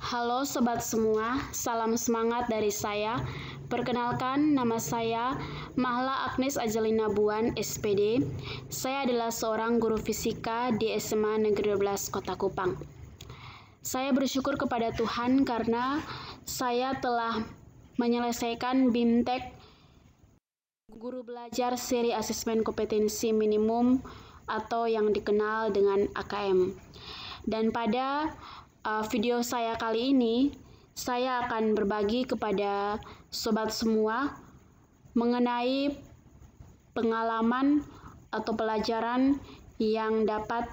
Halo sobat semua, salam semangat dari saya. Perkenalkan, nama saya Mahla Agnes Ajalina Buan, SPD. Saya adalah seorang guru fisika di SMA Negeri 12 Kota Kupang. Saya bersyukur kepada Tuhan karena saya telah menyelesaikan BIMTEK Guru Belajar Seri Asesmen Kompetensi Minimum atau yang dikenal dengan AKM. Dan pada video saya kali ini, saya akan berbagi kepada sobat semua mengenai pengalaman atau pelajaran yang dapat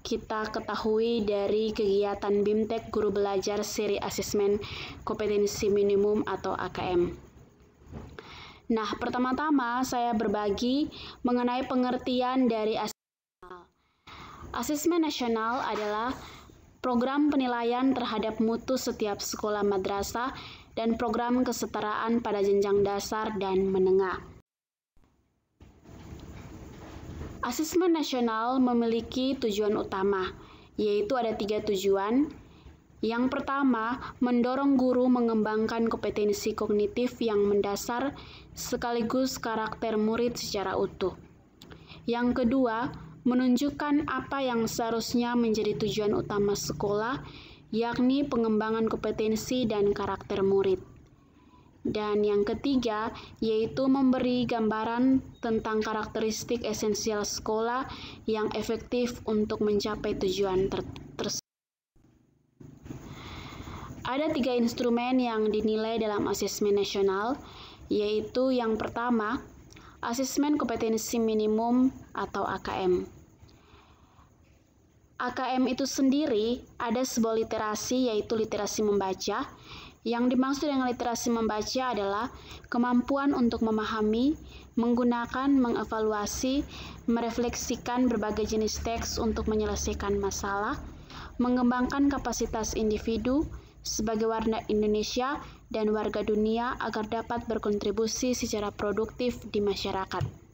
kita ketahui dari kegiatan BIMTEK Guru Belajar Seri Asesmen Kompetensi Minimum atau AKM. Nah, pertama-tama saya berbagi mengenai pengertian dari asesmen nasional. Asesmen nasional adalah program penilaian terhadap mutu setiap sekolah madrasah dan program kesetaraan pada jenjang dasar dan menengah. Asesmen nasional memiliki tujuan utama, yaitu ada 3 tujuan. Yang pertama, mendorong guru mengembangkan kompetensi kognitif yang mendasar sekaligus karakter murid secara utuh. Yang kedua, menunjukkan apa yang seharusnya menjadi tujuan utama sekolah, yakni pengembangan kompetensi dan karakter murid. Dan yang ketiga, yaitu memberi gambaran tentang karakteristik esensial sekolah yang efektif untuk mencapai tujuan tersebut. Ada 3 instrumen yang dinilai dalam asesmen nasional, yaitu yang pertama, Asesmen Kompetensi Minimum atau AKM. AKM itu sendiri ada sebuah literasi, yaitu literasi membaca. Yang dimaksud dengan literasi membaca adalah kemampuan untuk memahami, menggunakan, mengevaluasi, merefleksikan berbagai jenis teks untuk menyelesaikan masalah, mengembangkan kapasitas individu sebagai warga Indonesia dan warga dunia agar dapat berkontribusi secara produktif di masyarakat.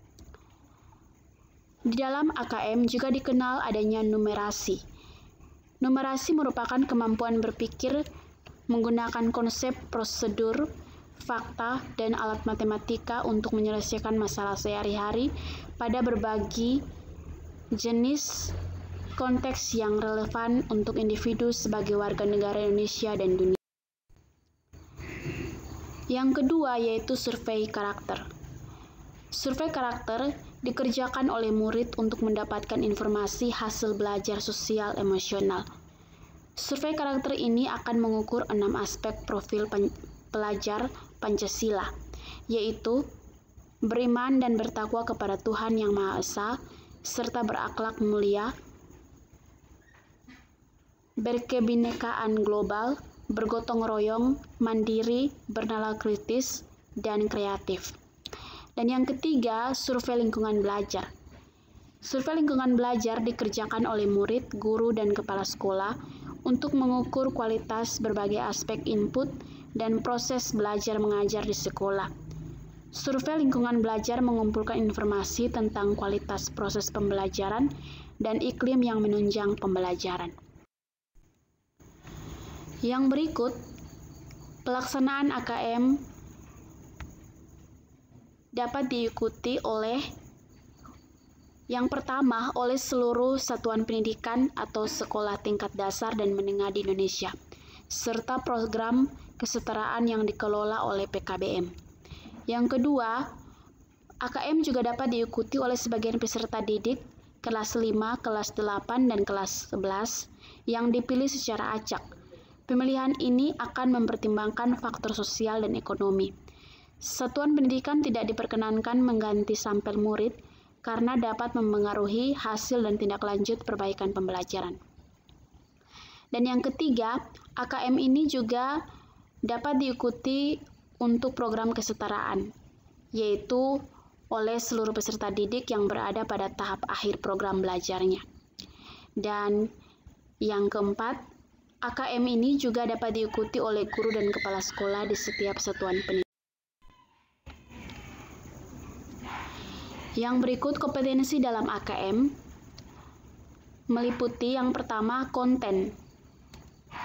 Di dalam AKM juga dikenal adanya numerasi. Numerasi merupakan kemampuan berpikir menggunakan konsep, prosedur, fakta, dan alat matematika untuk menyelesaikan masalah sehari-hari pada berbagai jenis konteks yang relevan untuk individu sebagai warga negara Indonesia dan dunia. Yang kedua yaitu survei karakter. Survei karakter dikerjakan oleh murid untuk mendapatkan informasi hasil belajar sosial emosional. Survei karakter ini akan mengukur 6 aspek profil pelajar Pancasila, yaitu beriman dan bertakwa kepada Tuhan Yang Maha Esa, serta berakhlak mulia, berkebinekaan global, bergotong royong, mandiri, bernalar kritis, dan kreatif. Dan yang ketiga, survei lingkungan belajar. Survei lingkungan belajar dikerjakan oleh murid, guru, dan kepala sekolah untuk mengukur kualitas berbagai aspek input dan proses belajar mengajar di sekolah. Survei lingkungan belajar mengumpulkan informasi tentang kualitas proses pembelajaran dan iklim yang menunjang pembelajaran. Yang berikut, pelaksanaan AKM dapat diikuti oleh yang pertama oleh seluruh satuan pendidikan atau sekolah tingkat dasar dan menengah di Indonesia, serta program kesetaraan yang dikelola oleh PKBM. Yang kedua, AKM juga dapat diikuti oleh sebagian peserta didik kelas 5, kelas 8, dan kelas 11 yang dipilih secara acak. Pemilihan ini akan mempertimbangkan faktor sosial dan ekonomi. Satuan pendidikan tidak diperkenankan mengganti sampel murid karena dapat mempengaruhi hasil dan tindak lanjut perbaikan pembelajaran. Dan yang ketiga, AKM ini juga dapat diikuti untuk program kesetaraan, yaitu oleh seluruh peserta didik yang berada pada tahap akhir program belajarnya. Dan yang keempat, AKM ini juga dapat diikuti oleh guru dan kepala sekolah di setiap satuan pendidikan. Yang berikut kompetensi dalam AKM meliputi yang pertama konten.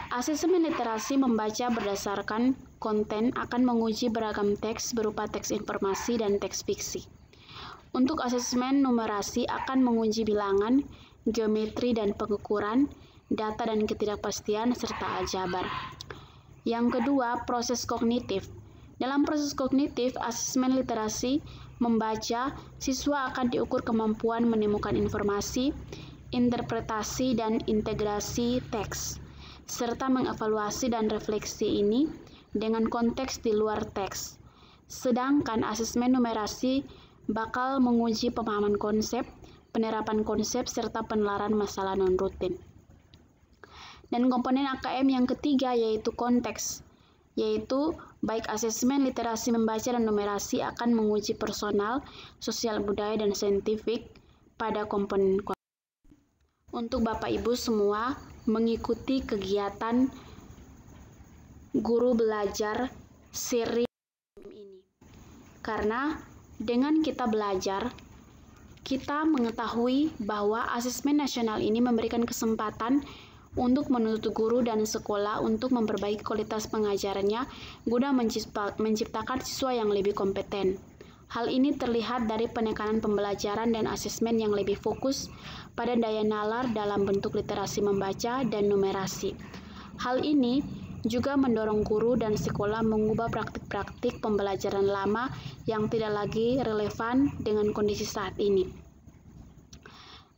Asesmen literasi membaca berdasarkan konten akan menguji beragam teks berupa teks informasi dan teks fiksi. Untuk asesmen numerasi akan menguji bilangan, geometri dan pengukuran, data dan ketidakpastian, serta aljabar. Yang kedua, proses kognitif. Dalam proses kognitif, asesmen literasi membaca, siswa akan diukur kemampuan menemukan informasi, interpretasi, dan integrasi teks, serta mengevaluasi dan refleksi ini dengan konteks di luar teks. Sedangkan asesmen numerasi bakal menguji pemahaman konsep, penerapan konsep, serta penelaran masalah non-rutin. Dan komponen AKM yang ketiga yaitu konteks, yaitu baik asesmen literasi membaca dan numerasi akan menguji personal, sosial budaya, dan saintifik pada komponen konteks. Untuk Bapak Ibu semua mengikuti kegiatan guru belajar seri ini. Karena dengan kita belajar, kita mengetahui bahwa asesmen nasional ini memberikan kesempatan untuk menuntut guru dan sekolah untuk memperbaiki kualitas pengajarannya guna menciptakan siswa yang lebih kompeten. Hal ini terlihat dari penekanan pembelajaran dan asesmen yang lebih fokus pada daya nalar dalam bentuk literasi membaca dan numerasi. Hal ini juga mendorong guru dan sekolah mengubah praktik-praktik pembelajaran lama yang tidak lagi relevan dengan kondisi saat ini.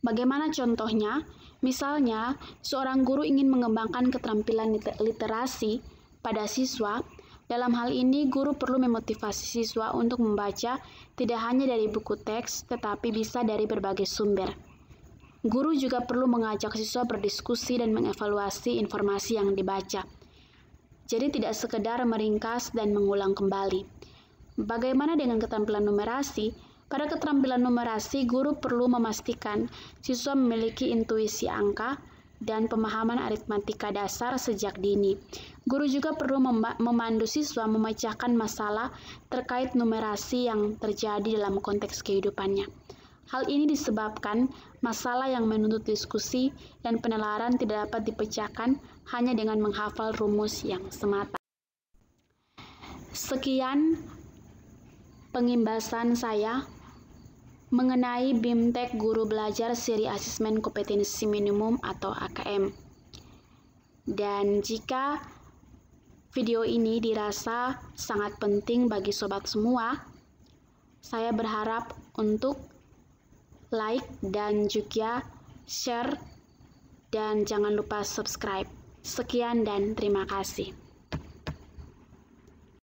Bagaimana contohnya? Misalnya, seorang guru ingin mengembangkan keterampilan literasi pada siswa. Dalam hal ini, guru perlu memotivasi siswa untuk membaca tidak hanya dari buku teks, tetapi bisa dari berbagai sumber. Guru juga perlu mengajak siswa berdiskusi dan mengevaluasi informasi yang dibaca. Jadi tidak sekedar meringkas dan mengulang kembali. Bagaimana dengan keterampilan numerasi? Pada keterampilan numerasi, guru perlu memastikan siswa memiliki intuisi angka dan pemahaman aritmatika dasar sejak dini. Guru juga perlu memandu siswa memecahkan masalah terkait numerasi yang terjadi dalam konteks kehidupannya. Hal ini disebabkan masalah yang menuntut diskusi dan penelaran tidak dapat dipecahkan hanya dengan menghafal rumus yang semata. Sekian pengimbasan saya mengenai BIMTEK Guru Belajar Seri Asesmen Kompetensi Minimum atau AKM. Dan jika video ini dirasa sangat penting bagi sobat semua, saya berharap untuk like dan juga share dan jangan lupa subscribe. Sekian dan terima kasih.